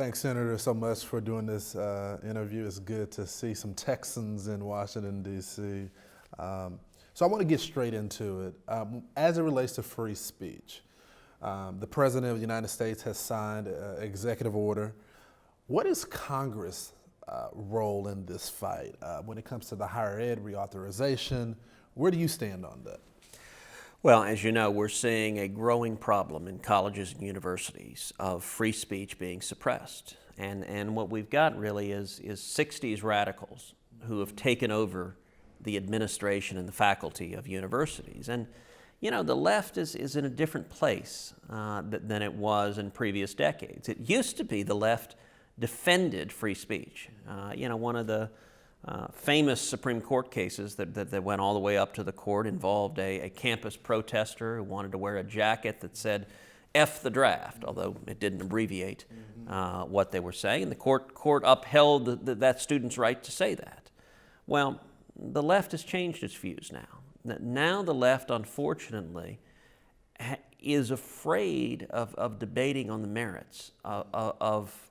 Thanks, Senator, so much for doing this interview. It's good to see some Texans in Washington, D.C. So I want to get straight into it. As it relates to free speech, the President of the United States has signed an executive order. What is Congress' role in this fight when it comes to the higher ed reauthorization? Where do you stand on that? Well, as you know, we're seeing a growing problem in colleges and universities of free speech being suppressed. And what we've got really is 60s radicals who have taken over the administration and the faculty of universities. And, you know, the left is in a different place than it was in previous decades. It used to be the left defended free speech. One of the famous Supreme Court cases that went all the way up to the court involved a campus protester who wanted to wear a jacket that said F the draft, although it didn't abbreviate what they were saying. And the court upheld that student's right to say that. Well, the left has changed its views now. Now the left, unfortunately, is afraid of debating on the merits of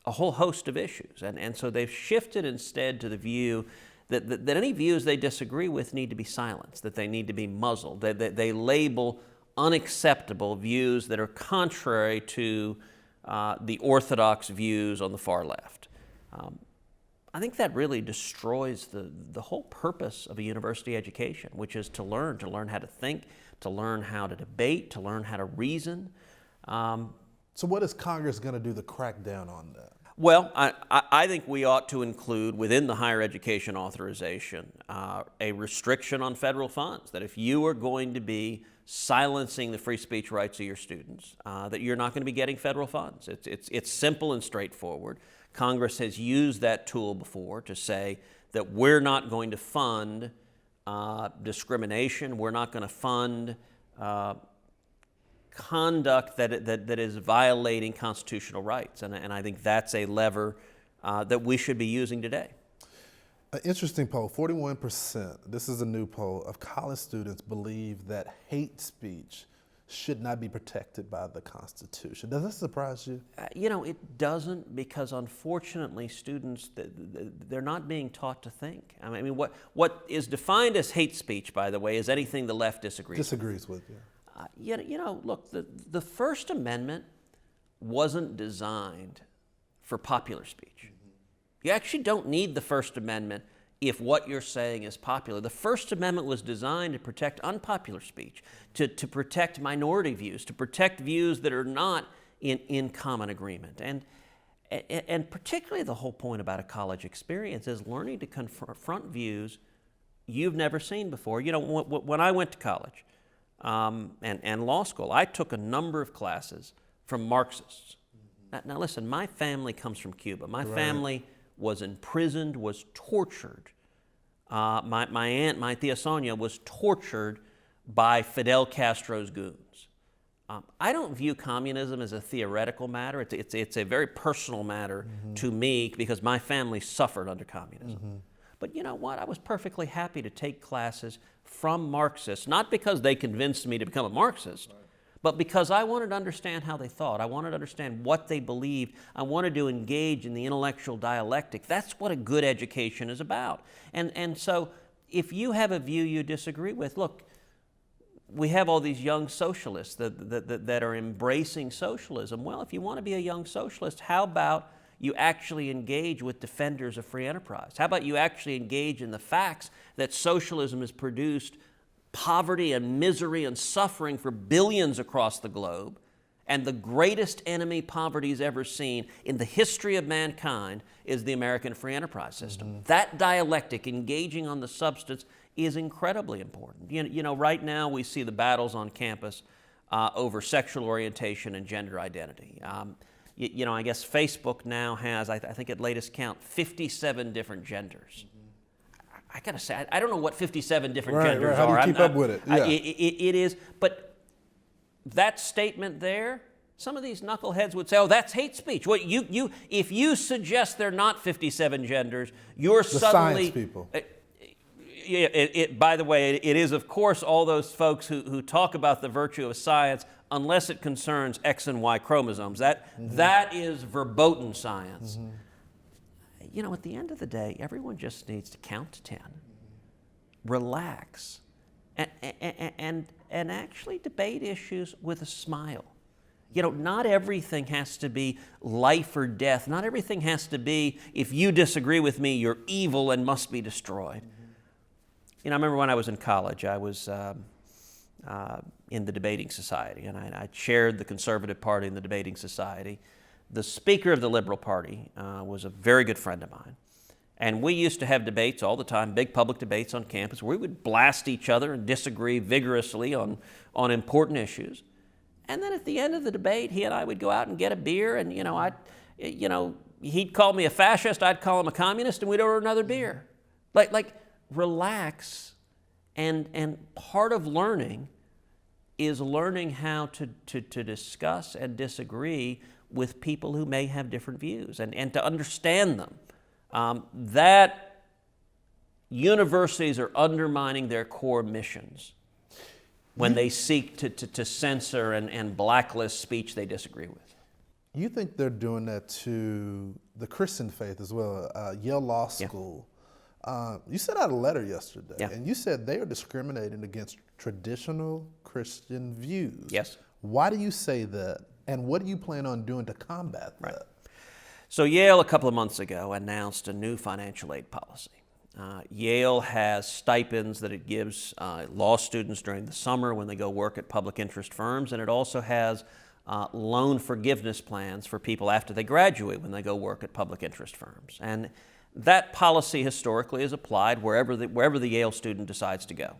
a whole host of issues. And so they've shifted instead to the view that any views they disagree with need to be silenced, that they need to be muzzled, that they label unacceptable views that are contrary to the orthodox views on the far left. I think that really destroys the whole purpose of a university education, which is to learn how to think, to learn how to debate, to learn how to reason. So what is Congress going to do to crack down on that? Well, I think we ought to include within the higher education authorization a restriction on federal funds, that if you are going to be silencing the free speech rights of your students, that you're not going to be getting federal funds. It's simple and straightforward. Congress has used that tool before to say that we're not going to fund discrimination, we're not going to fund conduct that is violating constitutional rights. And I think that's a lever that we should be using today. An interesting poll, 41%, this is a new poll, of college students believe that hate speech should not be protected by the Constitution. Does that surprise you? It doesn't, because unfortunately students, they're not being taught to think. I mean, what is defined as hate speech, by the way, is anything the left disagrees with. Yeah. Look, the First Amendment wasn't designed for popular speech. Mm-hmm. You actually don't need the First Amendment if what you're saying is popular. The First Amendment was designed to protect unpopular speech, to protect minority views, to protect views that are not in common agreement. And particularly the whole point about a college experience is learning to confront views you've never seen before. When I went to college, and law school, I took a number of classes from Marxists. Mm-hmm. Now listen, my family comes from Cuba. My family was imprisoned, was tortured. My aunt, my Tia Sonia, was tortured by Fidel Castro's goons. I don't view communism as a theoretical matter. It's a very personal matter to me, because my family suffered under communism. Mm-hmm. But you know what? I was perfectly happy to take classes from Marxists, not because they convinced me to become a Marxist, but because I wanted to understand how they thought. I wanted to understand what they believed. I wanted to engage in the intellectual dialectic. That's what a good education is about. And so if you have a view you disagree with, look, we have all these young socialists that are embracing socialism. Well, if you want to be a young socialist, how about you actually engage with defenders of free enterprise? How about you actually engage in the facts that socialism has produced poverty and misery and suffering for billions across the globe, and the greatest enemy poverty's ever seen in the history of mankind is the American free enterprise system. Mm-hmm. That dialectic, engaging on the substance, is incredibly important. Right now we see the battles on campus over sexual orientation and gender identity. I guess Facebook now has, I think at latest count, 57 different genders. Mm-hmm. I gotta say, I don't know what 57 different genders How are. do you keep up with it? Yeah. It is, but that statement there, some of these knuckleheads would say, oh, that's hate speech. Well, if you suggest there are not 57 genders, you're the suddenly... science people. By the way, it is, of course, all those folks who talk about the virtue of science unless it concerns X and Y chromosomes. That is verboten science. You know, at the end of the day, everyone just needs to count to 10, relax, and actually debate issues with a smile. You know, not everything has to be life or death. Not everything has to be, if you disagree with me, you're evil and must be destroyed. You know, I remember when I was in college, I was in the debating society, and I chaired the Conservative Party in the debating society. The Speaker of the Liberal Party was a very good friend of mine. And we used to have debates all the time, big public debates on campus, where we would blast each other and disagree vigorously on important issues. And then at the end of the debate, he and I would go out and get a beer, and he'd call me a fascist, I'd call him a communist, and we'd order another beer. Like relax. And part of learning is learning how to discuss and disagree with people who may have different views, and to understand them. That universities are undermining their core missions when they seek to censor and blacklist speech they disagree with. You think they're doing that to the Christian faith as well? Yale Law School. You sent out a letter yesterday, and you said they are discriminating against traditional Christian views. Yes. Why do you say that, and what do you plan on doing to combat that? So Yale, a couple of months ago, announced a new financial aid policy. Yale has stipends that it gives law students during the summer when they go work at public interest firms, and it also has loan forgiveness plans for people after they graduate when they go work at public interest firms. And that policy historically is applied wherever the Yale student decides to go.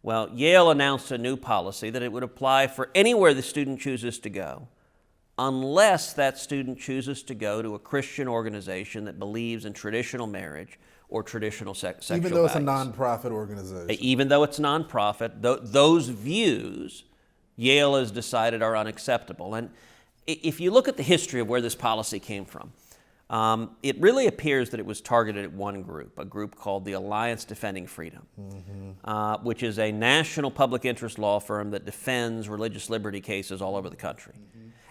Well, Yale announced a new policy that it would apply for anywhere the student chooses to go, unless that student chooses to go to a Christian organization that believes in traditional marriage or traditional sexual Even though it's values. a nonprofit organization. Even though it's nonprofit, those views Yale has decided are unacceptable. And if you look at the history of where this policy came from, it really appears that it was targeted at one group, a group called the Alliance Defending Freedom, which is a national public interest law firm that defends religious liberty cases all over the country.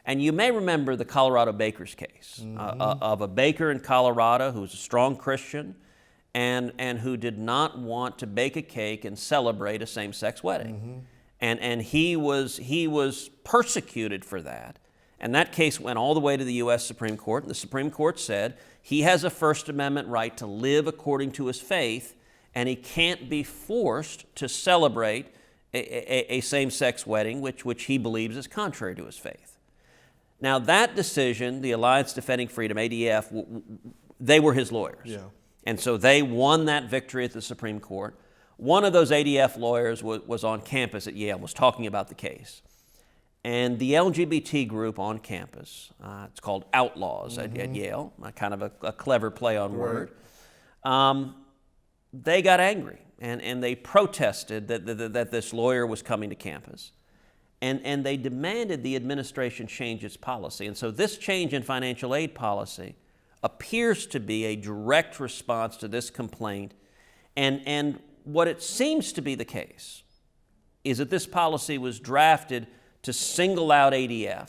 And you may remember the Colorado bakers case of a baker in Colorado who was a strong Christian and who did not want to bake a cake and celebrate a same-sex wedding. And he was persecuted for that. And that case went all the way to the U.S. Supreme Court, and the Supreme Court said he has a First Amendment right to live according to his faith, and he can't be forced to celebrate a same-sex wedding, which he believes is contrary to his faith. Now, that decision, the Alliance Defending Freedom, ADF, they were his lawyers. Yeah. And so they won that victory at the Supreme Court. One of those ADF lawyers was on campus at Yale, was talking about the case. And the LGBT group on campus, it's called Outlaws at Yale, kind of a clever play on word, they got angry and they protested that this lawyer was coming to campus. And they demanded the administration change its policy. And so this change in financial aid policy appears to be a direct response to this complaint. And what it seems to be the case is that this policy was drafted to single out ADF.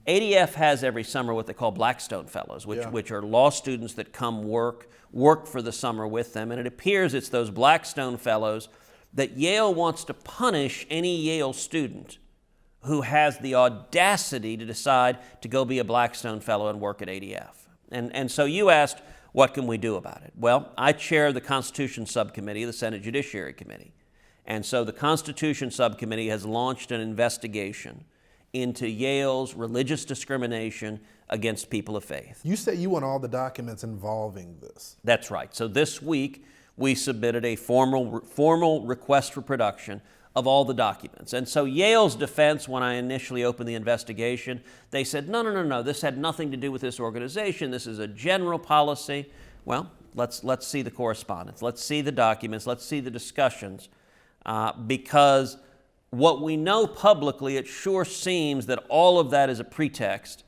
ADF has every summer what they call Blackstone Fellows, which are law students that come work for the summer with them. And it appears it's those Blackstone Fellows that Yale wants to punish any Yale student who has the audacity to decide to go be a Blackstone Fellow and work at ADF. And so you asked, what can we do about it? Well, I chair the Constitution Subcommittee of the Senate Judiciary Committee. And so the Constitution Subcommittee has launched an investigation into Yale's religious discrimination against people of faith. You said you want all the documents involving this. That's right. So this week, we submitted a formal request for production of all the documents. And so Yale's defense, when I initially opened the investigation, they said, no, this had nothing to do with this organization. This is a general policy. Well, let's see the correspondence. Let's see the documents. Let's see the discussions. Because what we know publicly, it sure seems that all of that is a pretext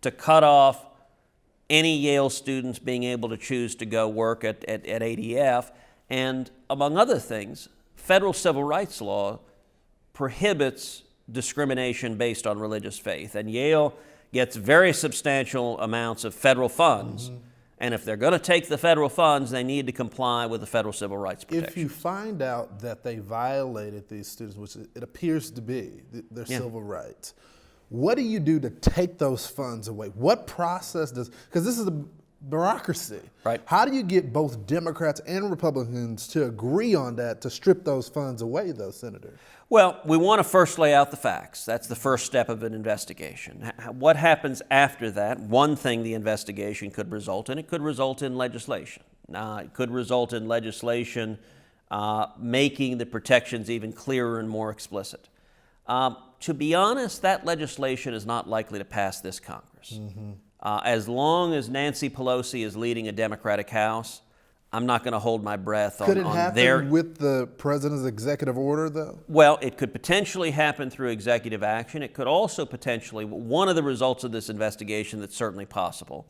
to cut off any Yale students being able to choose to go work at ADF. And among other things, federal civil rights law prohibits discrimination based on religious faith. And Yale gets very substantial amounts of federal funds. And if they're going to take the federal funds, they need to comply with the federal civil rights protections. If you find out that they violated these students, which it appears to be, their civil rights, what do you do to take those funds away? What process does, because this is a bureaucracy. Right. How do you get both Democrats and Republicans to agree on that, to strip those funds away, though, Senator? Well, we want to first lay out the facts. That's the first step of an investigation. What happens after that? One thing the investigation could result in, it could result in legislation. It could result in legislation making the protections even clearer and more explicit. To be honest, that legislation is not likely to pass this Congress. As long as Nancy Pelosi is leading a Democratic House, I'm not going to hold my breath on their... Could it happen with the president's executive order, though? Well, it could potentially happen through executive action. It could also potentially, one of the results of this investigation that's certainly possible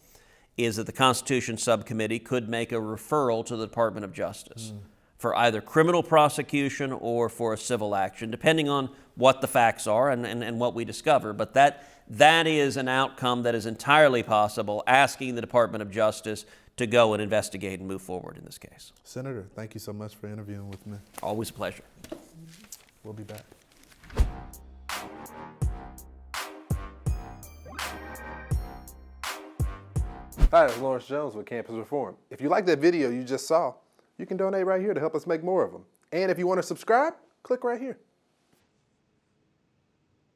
is that the Constitution Subcommittee could make a referral to the Department of Justice for either criminal prosecution or for a civil action, depending on what the facts are and what we discover. But that is an outcome that is entirely possible, asking the Department of Justice to go and investigate and move forward in this case. Senator, thank you so much for interviewing with me. Always a pleasure. We'll be back. Hi, it's Lawrence Jones with Campus Reform. If you like that video you just saw, you can donate right here to help us make more of them. And if you want to subscribe, click right here.